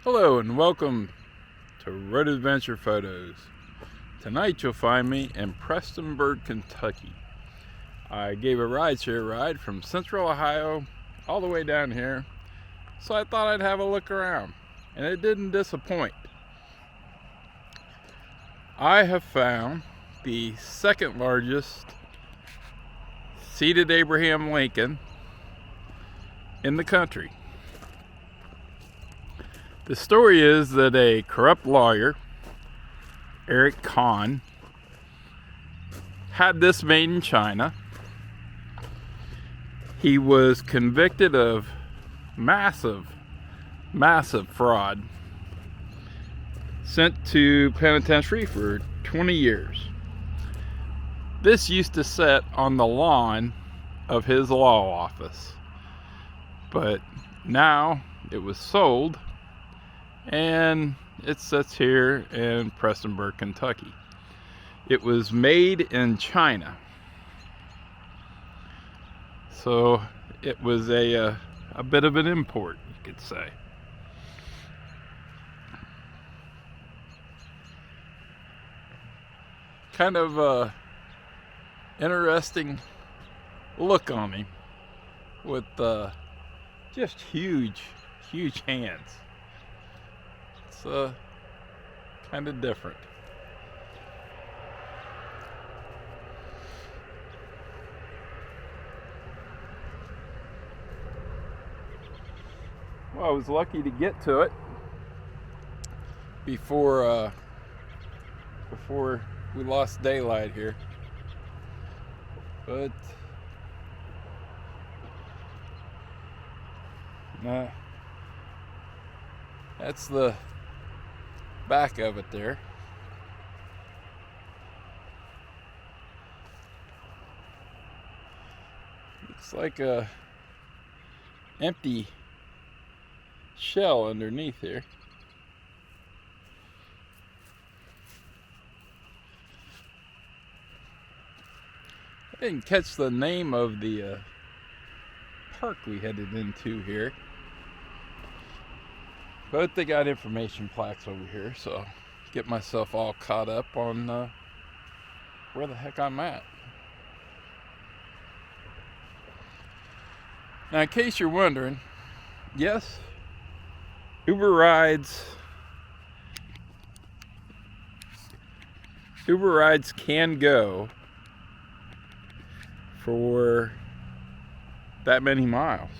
Hello and welcome to Road Adventure Photos. Tonight you'll find me in Prestonburg, Kentucky. I gave a rideshare ride from Central Ohio all the way down here, so I thought I'd have a look around, and it didn't disappoint. I have found the second largest seated Abraham Lincoln in the country. The story is that a corrupt lawyer, Eric Kahn, had this made in China. He was convicted of massive fraud, sent to penitentiary for 20 years. This used to sit on the lawn of his law office, but now it was sold and it sits here in Prestonburg, Kentucky. It was made in China, so it was a bit of an import, you could say. Kind of a interesting look on him, with just huge hands. It's kind of different. Well, I was lucky to get to it before we lost daylight here, but that's the back of it there. Looks like a empty shell underneath here. I didn't catch the name of the park we headed into here, but they got information plaques over here, so I'll get myself all caught up on where the heck I'm at. Now, in case you're wondering, yes, Uber rides can go for that many miles,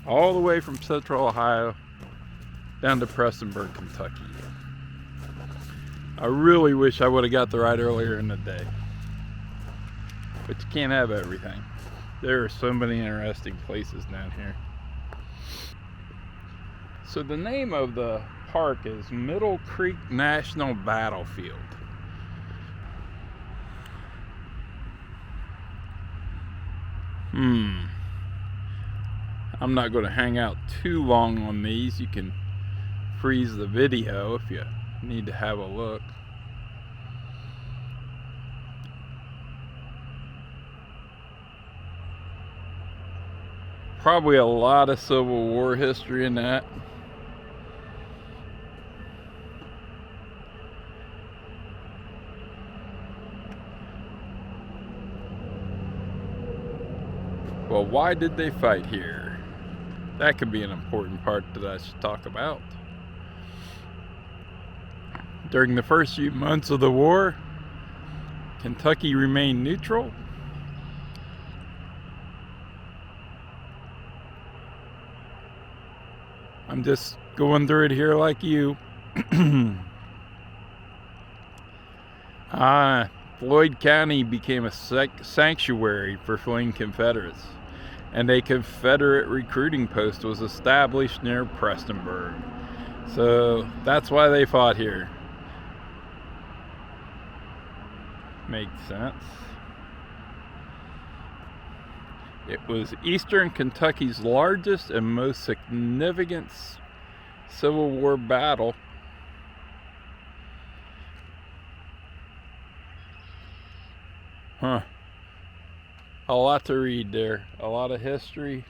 all the way from Central Ohio down to Prestonburg, Kentucky. I really wish I would have got the ride earlier in the day, but you can't have everything. There are so many interesting places down here. So the name of the park is Middle Creek National Battlefield. I'm not going to hang out too long on these. You can freeze the video if you need to have a look. Probably a lot of Civil War history in that. Well, why did they fight here? That could be an important part that I should talk about. During the first few months of the war, Kentucky remained neutral. I'm just going through it here like you. Floyd County became a sanctuary for fleeing Confederates, and a Confederate recruiting post was established near Prestonburg. So that's why they fought here. Makes sense. It was Eastern Kentucky's largest and most significant Civil War battle. A lot to read there. A lot of history.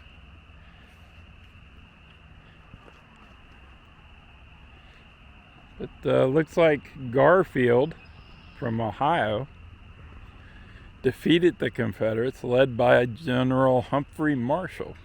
It looks like Garfield from Ohio defeated the Confederates, led by General Humphrey Marshall.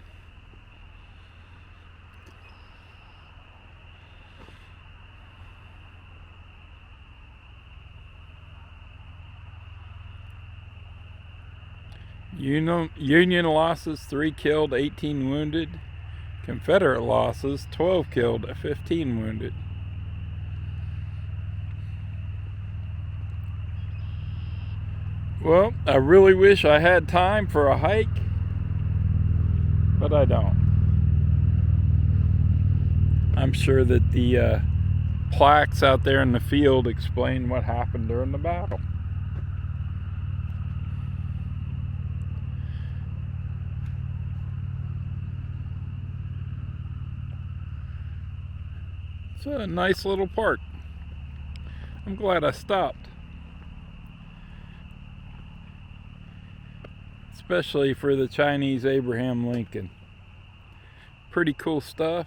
Union losses, 3 killed, 18 wounded. Confederate losses, 12 killed, 15 wounded. Well, I really wish I had time for a hike, but I don't. I'm sure that the plaques out there in the field explain what happened during the battle. It's a nice little park. I'm glad I stopped. Especially for the Chinese Abraham Lincoln. Pretty cool stuff.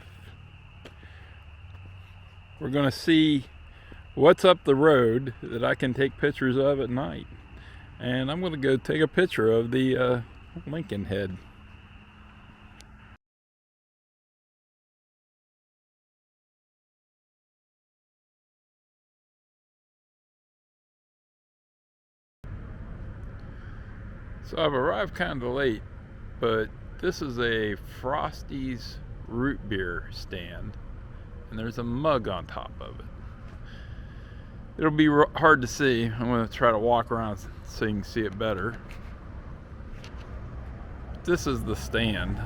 We're going to see what's up the road that I can take pictures of at night. And I'm going to go take a picture of the Lincoln head. So I've arrived kind of late, but this is a Frosty's Root Beer stand, and there's a mug on top of it. It'll be hard to see. I'm going to try to walk around so you can see it better. This is the stand.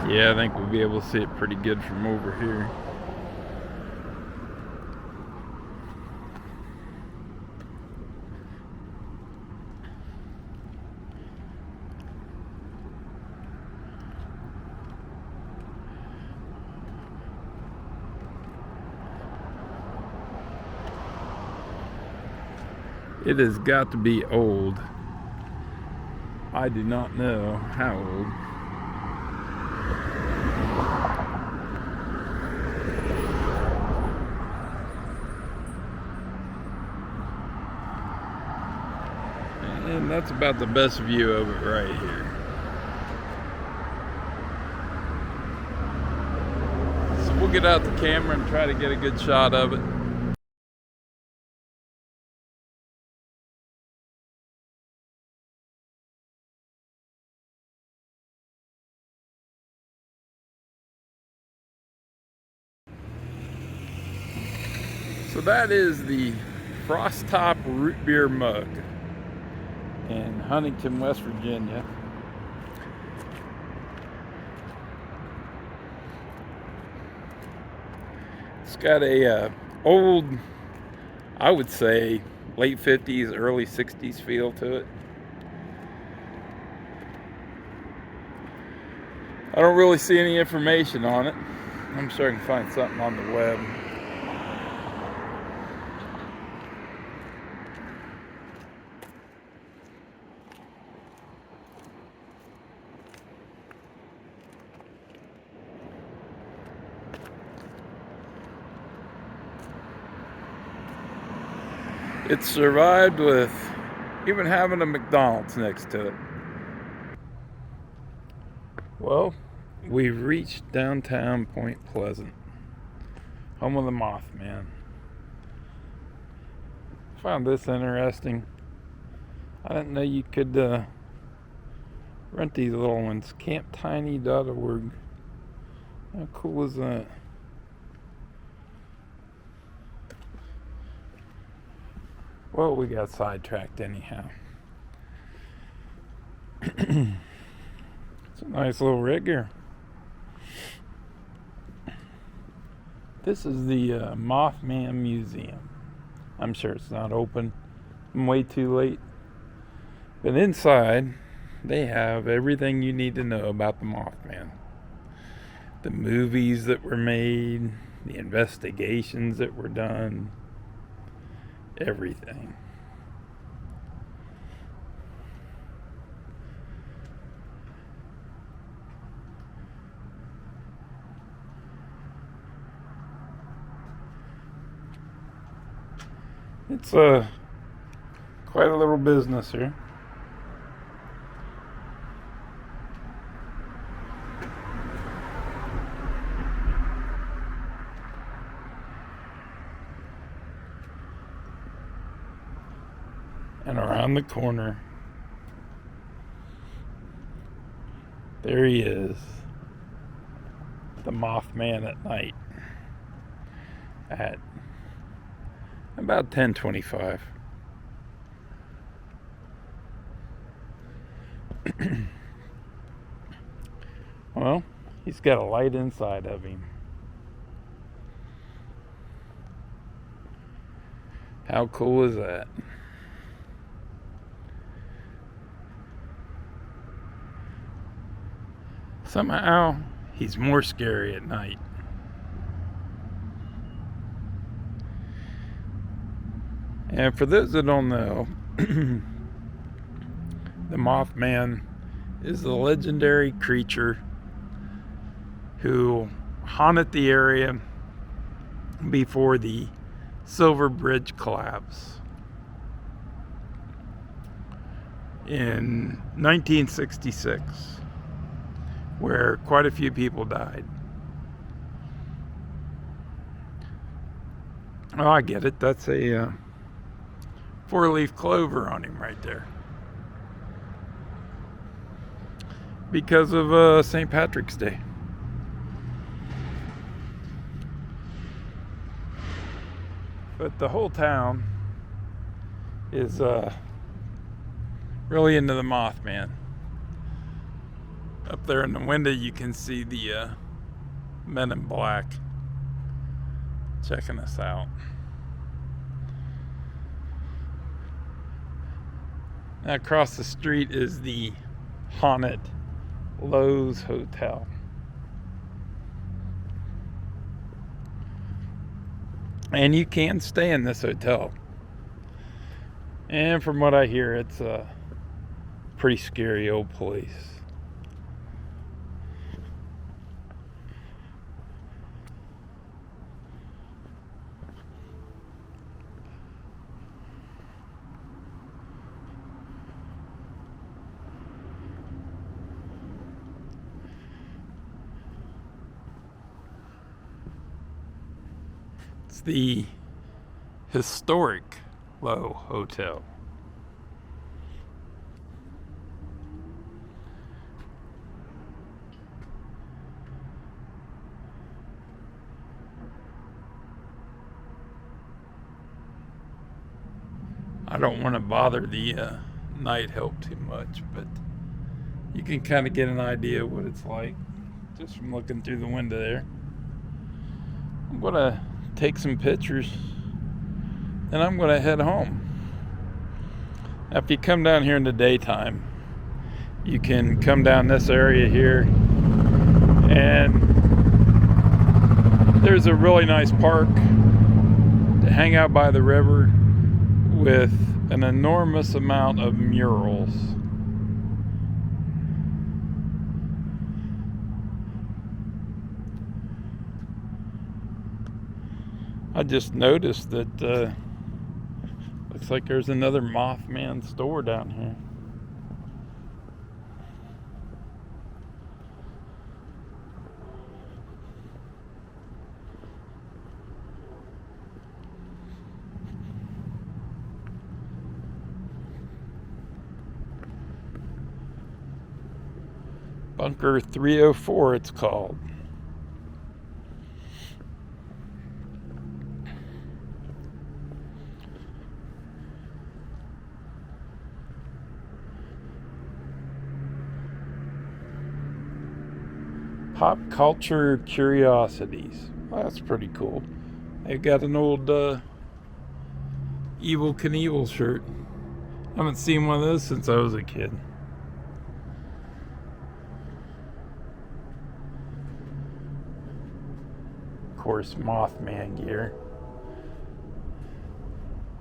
Yeah, I think we'll be able to see it pretty good from over here. It has got to be old. I do not know how old. And that's about the best view of it right here. So we'll get out the camera and try to get a good shot of it. So that is the Frostop Root Beer mug in Huntington, West Virginia. It's got a old, I would say, late 50s, early 60s feel to it. I don't really see any information on it. I'm sure I can find something on the web. It survived with even having a McDonald's next to it. Well, we've reached downtown Point Pleasant, home of the Moth Man. Found this interesting. I didn't know you could rent these little ones. CampTiny.org. How cool is that? Well, we got sidetracked anyhow. It's a nice little rig here. This is the Mothman Museum. I'm sure it's not open. I'm way too late. But inside, they have everything you need to know about the Mothman. the movies that were made, the investigations that were done, everything. It's quite a little business here. And around the corner, there he is, the Moth Man at night at about 10:25. Well, he's got a light inside of him. How cool is that? Somehow, he's more scary at night. And for those that don't know, the Mothman is the legendary creature who haunted the area before the Silver Bridge collapse in 1966, where quite a few people died. Oh, I get it. That's a four-leaf clover on him right there. Because of St. Patrick's Day. But the whole town is really into the Mothman. Up there in the window you can see the men in black checking us out. Now across the street is the haunted Lowe's Hotel. And you can stay in this hotel. And from what I hear, it's a pretty scary old place. It's the historic Lowe Hotel. I don't want to bother the night help too much, but you can kind of get an idea of what it's like just from looking through the window there. I'm going to take some pictures and I'm going to head home. Now, if you come down here in the daytime, you can come down this area here, and there's a really nice park to hang out by the river with an enormous amount of murals. I just noticed that looks like there's another Mothman store down here. Bunker 304 it's called. Pop Culture Curiosities. Well, that's pretty cool. They've got an old Evel Knievel shirt. I haven't seen one of those since I was a kid. course, Mothman gear.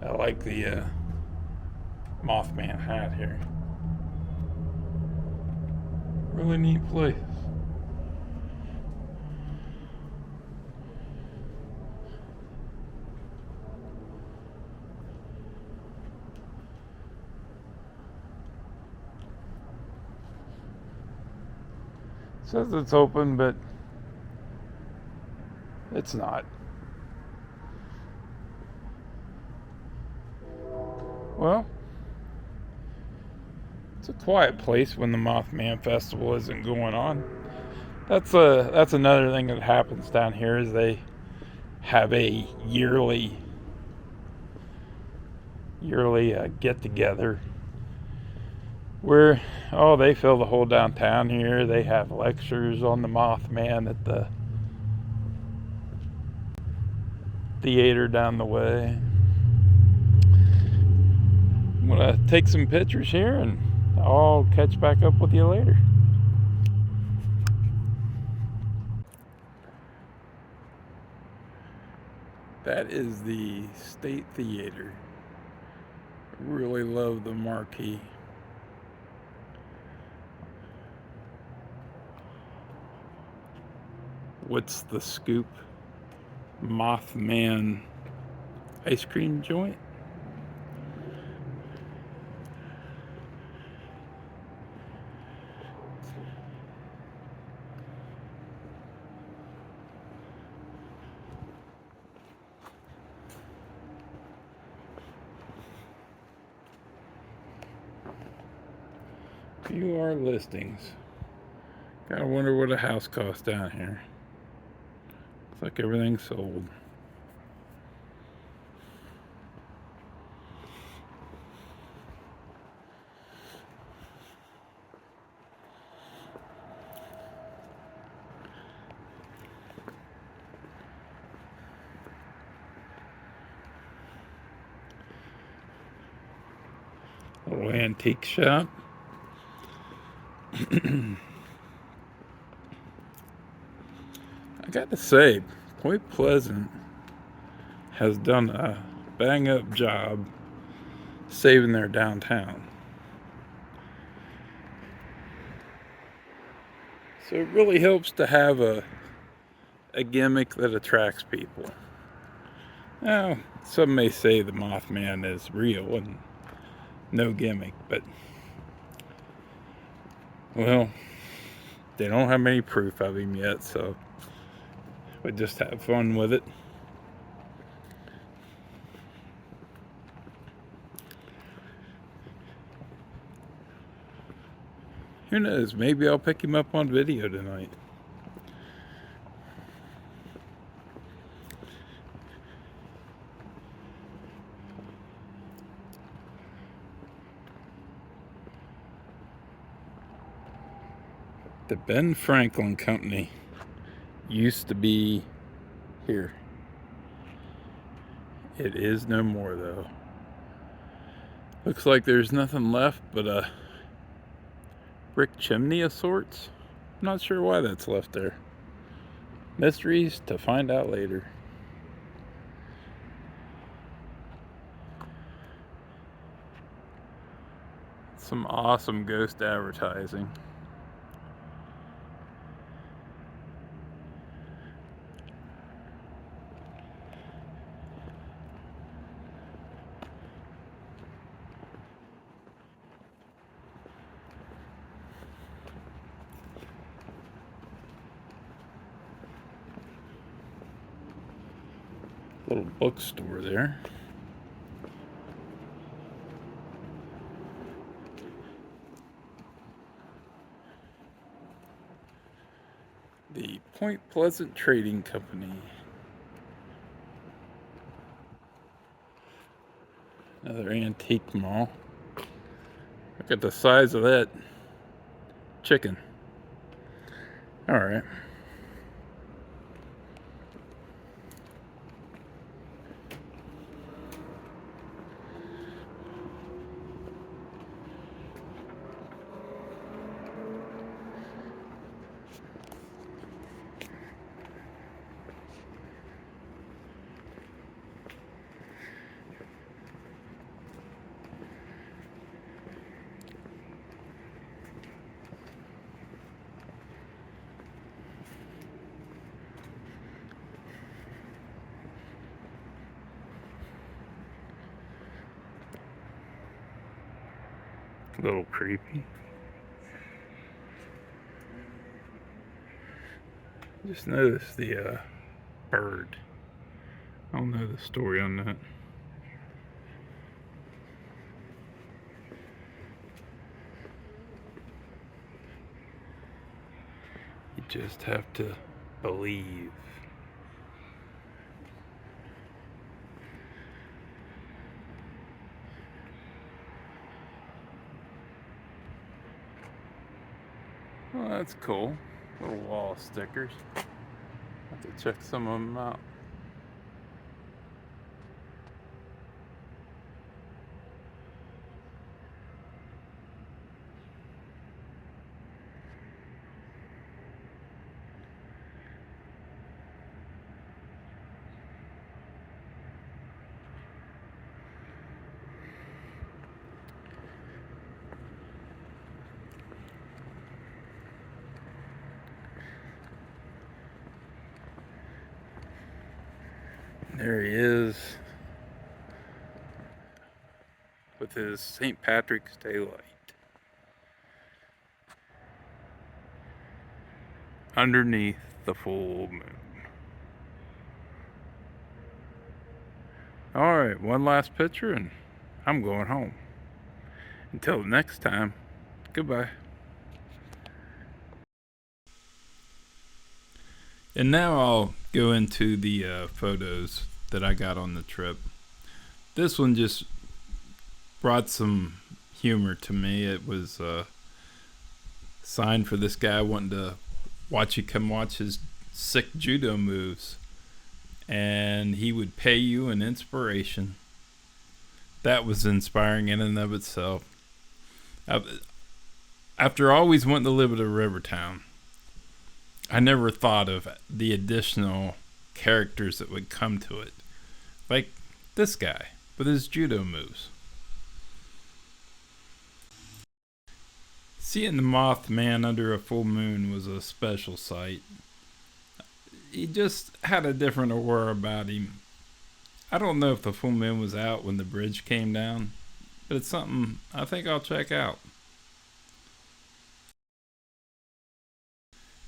I like the Mothman hat here. Really neat place. Says it's open, but it's not. Well, it's a quiet place when the Mothman Festival isn't going on. That's another thing that happens down here is they have a yearly get together where they fill the whole downtown here. They have lectures on the Mothman at the theater down the way. I'm gonna take some pictures here and I'll catch back up with you later. That is the State Theater. Really love the marquee. What's the Scoop Mothman ice cream joint? Few are listings. Gotta wonder what a house costs down here. Looks like everything's sold. Little antique shop. I got to say, Point Pleasant has done a bang-up job saving their downtown. So it really helps to have a gimmick that attracts people. Now, some may say the Mothman is real and no gimmick, but well, they don't have any proof of him yet, so we just have fun with it. Who knows, maybe I'll pick him up on video tonight. The Ben Franklin Company used to be here. It is no more though. Looks like there's nothing left but a brick chimney of sorts. I'm not sure why that's left there. Mysteries to find out later. Some awesome ghost advertising. Little bookstore there. The Point Pleasant Trading Company. Another antique mall. Look at the size of that chicken. All right. A little creepy. Just noticed the bird. I don't know the story on that. You just have to believe. Well, that's cool. Little wall stickers. Have to check some of them out. There he is with his St. Patrick's Day light underneath the full moon. Alright, one last picture and I'm going home. Until next time, goodbye. And now I'll go into the photos that I got on the trip. This one just brought some humor to me. It was a sign for this guy wanting to watch you come watch his sick judo moves. And he would pay you an inspiration. That was inspiring in and of itself. After always wanting to live at a river town, I never thought of the additional characters that would come to it. Like this guy with his judo moves. Seeing the Moth Man under a full moon was a special sight. He just had a different aura about him. I don't know if the full moon was out when the bridge came down, but it's something I think I'll check out.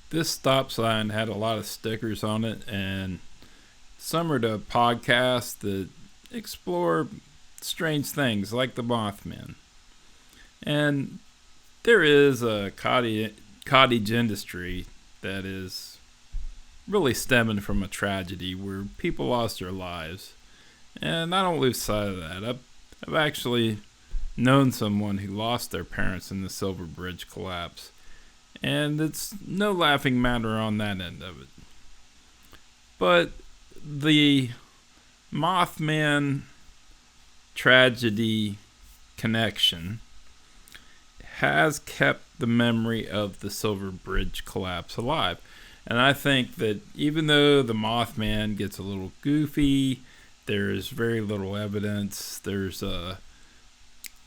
This stop sign had a lot of stickers on it, and some are to podcasts that explore strange things like the Mothman. And there is a cottage industry that is really stemming from a tragedy where people lost their lives. And I don't lose sight of that. I've actually known someone who lost their parents in the Silver Bridge collapse. And it's no laughing matter on that end of it. But the Mothman tragedy connection has kept the memory of the Silver Bridge collapse alive. And I think that even though the Mothman gets a little goofy, there's very little evidence. There's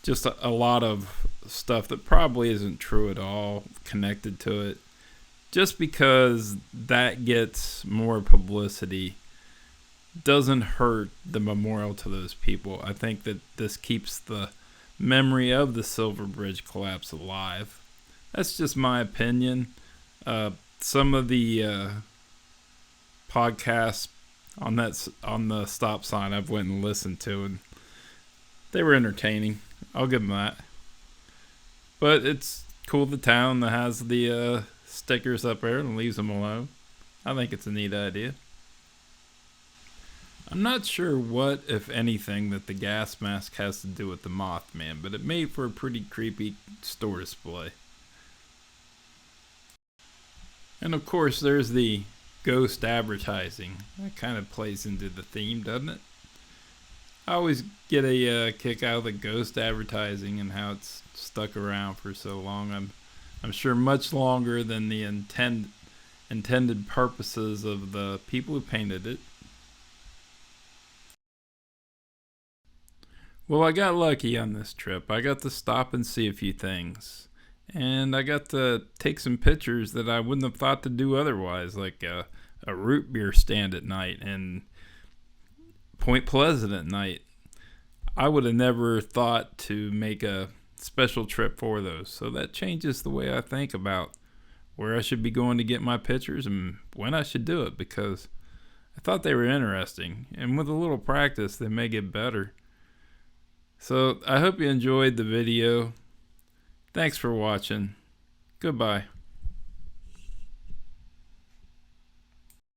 just a lot of stuff that probably isn't true at all connected to it. Just because that gets more publicity doesn't hurt the memorial to those people. I think that this keeps the memory of the Silver Bridge collapse alive. That's just my opinion. Some of the podcasts on the stop sign I've went and listened to, and they were entertaining. I'll give them that. But it's cool the town that has the stickers up there and leaves them alone. I think it's a neat idea. I'm not sure what, if anything, that the gas mask has to do with the Mothman, but it made for a pretty creepy store display. And of course, there's the ghost advertising. That kind of plays into the theme, doesn't it? I always get a kick out of the ghost advertising and how it's stuck around for so long. I'm sure much longer than the intended purposes of the people who painted it. Well, I got lucky on this trip. I got to stop and see a few things. And I got to take some pictures that I wouldn't have thought to do otherwise, like a root beer stand at night and Point Pleasant at night. I would have never thought to make a special trip for those. So that changes the way I think about where I should be going to get my pictures and when I should do it, because I thought they were interesting, and with a little practice they may get better. So I hope you enjoyed the video. Thanks for watching. Goodbye.